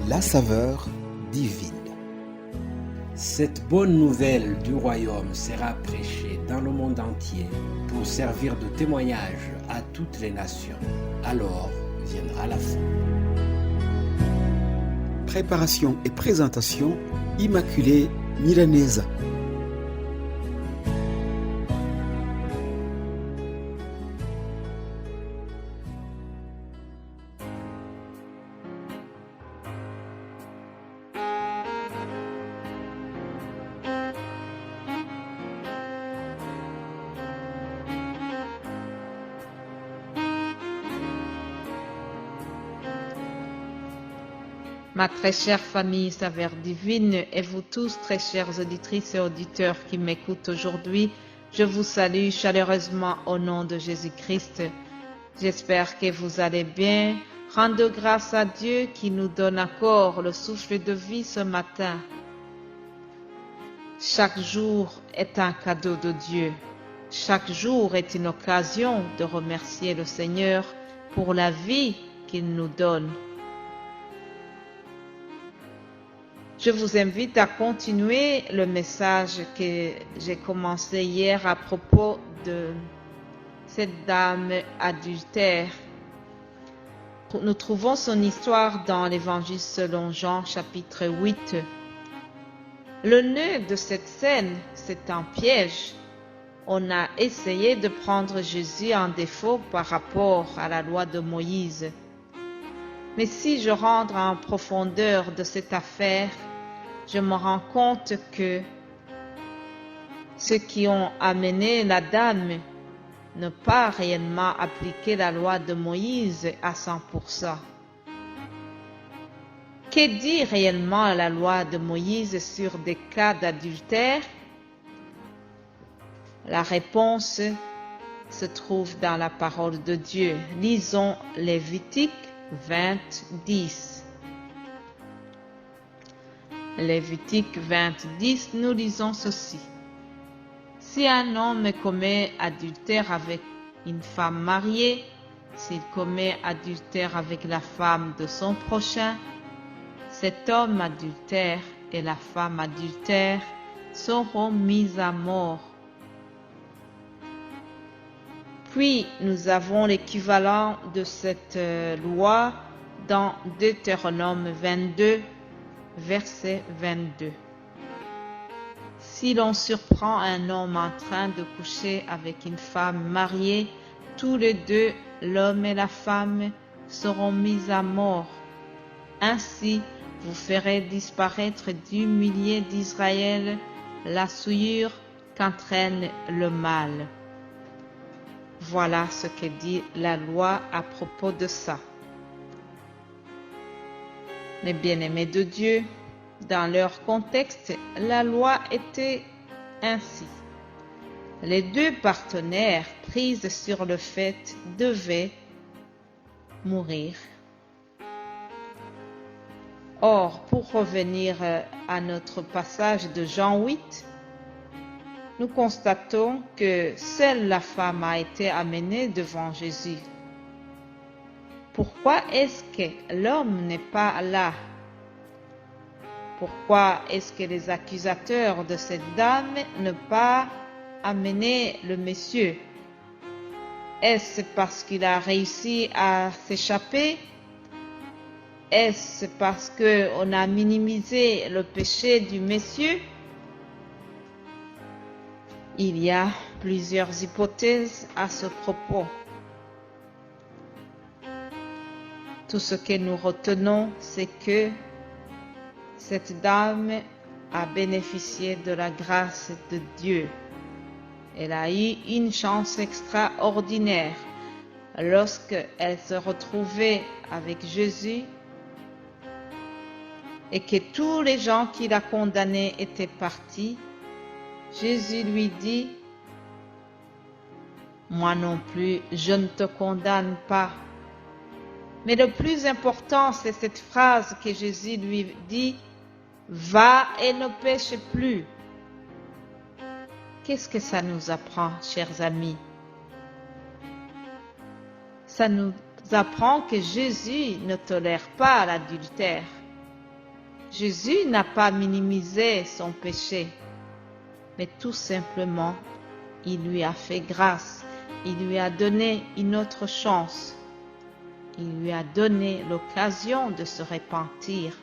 la saveur divine. Cette bonne nouvelle du royaume sera prêchée dans le monde entier pour servir de témoignage à toutes les nations. Alors viendra la fin. Préparation et présentation, Immaculée Milanesa. Ma très chère famille Saveur Divine et vous tous, très chères auditrices et auditeurs qui m'écoutent aujourd'hui, je vous salue chaleureusement au nom de Jésus-Christ. J'espère que vous allez bien. Rendez grâce à Dieu qui nous donne encore le souffle de vie ce matin. Chaque jour est un cadeau de Dieu. Chaque jour est une occasion de remercier le Seigneur pour la vie qu'il nous donne. Je vous invite à continuer le message que j'ai commencé hier à propos de cette dame adultère. Nous trouvons son histoire dans l'Évangile selon Jean, chapitre 8. Le nœud de cette scène, c'est un piège. On a essayé de prendre Jésus en défaut par rapport à la loi de Moïse. Mais si je rentre en profondeur de cette affaire, je me rends compte que ceux qui ont amené la dame n'ont pas réellement appliqué la loi de Moïse à 100%. Que dit réellement la loi de Moïse sur des cas d'adultère? La réponse se trouve dans la parole de Dieu. Lisons Lévitique 20, 10. Lévitique 20, 10, nous lisons ceci. Si un homme commet adultère avec une femme mariée, s'il commet adultère avec la femme de son prochain, cet homme adultère et la femme adultère seront mis à mort. Puis nous avons l'équivalent de cette loi dans Deutéronome 22, verset 22. Si l'on surprend un homme en train de coucher avec une femme mariée, tous les deux, l'homme et la femme, seront mis à mort. Ainsi, vous ferez disparaître du milieu d'Israël la souillure qu'entraîne le mal. Voilà ce que dit la loi à propos de ça. Les bien-aimés de Dieu, dans leur contexte, la loi était ainsi. Les deux partenaires pris sur le fait devaient mourir. Or, pour revenir à notre passage de Jean 8, nous constatons que seule la femme a été amenée devant Jésus. Pourquoi est-ce que l'homme n'est pas là? Pourquoi est-ce que les accusateurs de cette dame n'ont pas amené le monsieur? Est-ce parce qu'il a réussi à s'échapper? Est-ce parce qu'on a minimisé le péché du monsieur? Il y a plusieurs hypothèses à ce propos. Tout ce que nous retenons, c'est que cette dame a bénéficié de la grâce de Dieu. Elle a eu une chance extraordinaire. Lorsqu'elle se retrouvait avec Jésus et que tous les gens qui la condamnaient étaient partis, Jésus lui dit, « Moi non plus, je ne te condamne pas. » Mais le plus important, c'est cette phrase que Jésus lui dit, « Va et ne pêche plus. » Qu'est-ce que ça nous apprend, chers amis? Ça nous apprend que Jésus ne tolère pas l'adultère. Jésus n'a pas minimisé son péché, mais tout simplement, il lui a fait grâce. Il lui a donné une autre chance. Il lui a donné l'occasion de se repentir.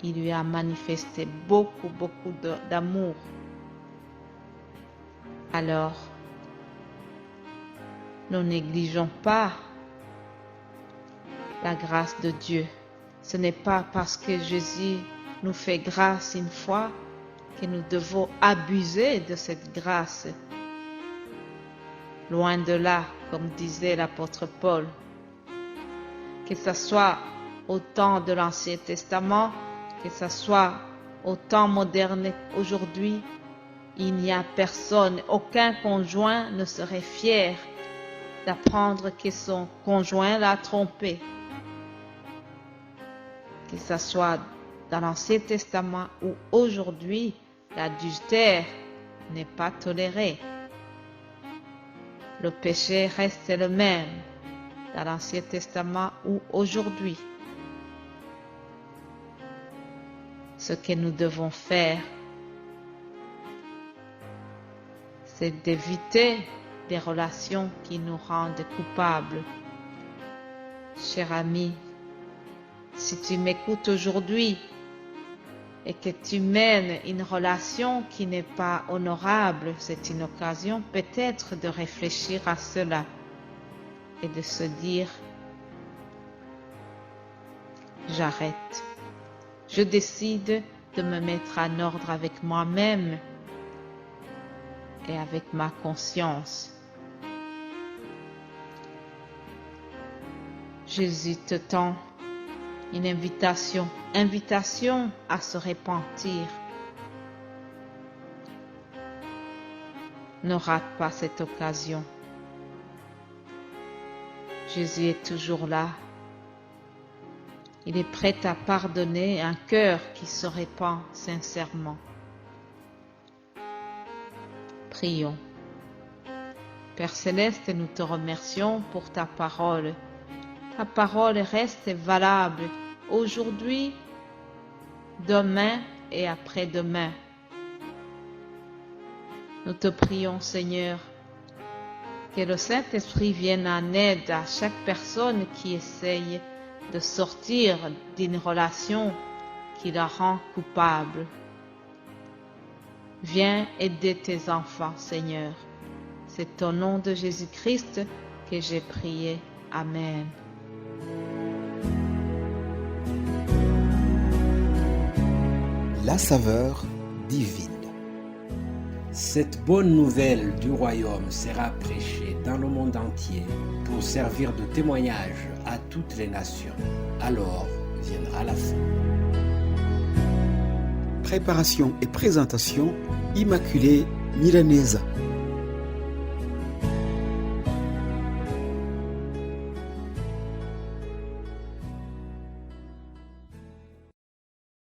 Il lui a manifesté beaucoup d'amour. Alors, ne négligeons pas la grâce de Dieu. Ce n'est pas parce que Jésus nous fait grâce une fois que nous devons abuser de cette grâce. Loin de là, comme disait l'apôtre Paul, que ce soit au temps de l'Ancien Testament, que ce soit au temps moderne aujourd'hui, il n'y a personne, aucun conjoint ne serait fier d'apprendre que son conjoint l'a trompé. Que ce soit dans l'Ancien Testament ou aujourd'hui, l'adultère n'est pas toléré. Le péché reste le même dans l'Ancien Testament ou aujourd'hui. Ce que nous devons faire, c'est d'éviter des relations qui nous rendent coupables. Cher ami, si tu m'écoutes aujourd'hui et que tu mènes une relation qui n'est pas honorable, c'est une occasion peut-être de réfléchir à cela et de se dire, j'arrête. Je décide de me mettre en ordre avec moi-même et avec ma conscience. Jésus te tend une invitation à se repentir. Ne rate pas cette occasion. Jésus est toujours là. Il est prêt à pardonner un cœur qui se repent sincèrement. Prions. Père Céleste, nous te remercions pour ta parole. Ta parole reste valable aujourd'hui, demain et après-demain. Nous te prions, Seigneur, que le Saint-Esprit vienne en aide à chaque personne qui essaye de sortir d'une relation qui la rend coupable. Viens aider tes enfants, Seigneur. C'est au nom de Jésus-Christ que j'ai prié. Amen. La saveur divine. Cette bonne nouvelle du royaume sera prêchée dans le monde entier pour servir de témoignage à toutes les nations. Alors viendra la fin. Préparation et présentation, Immaculée Milanesa.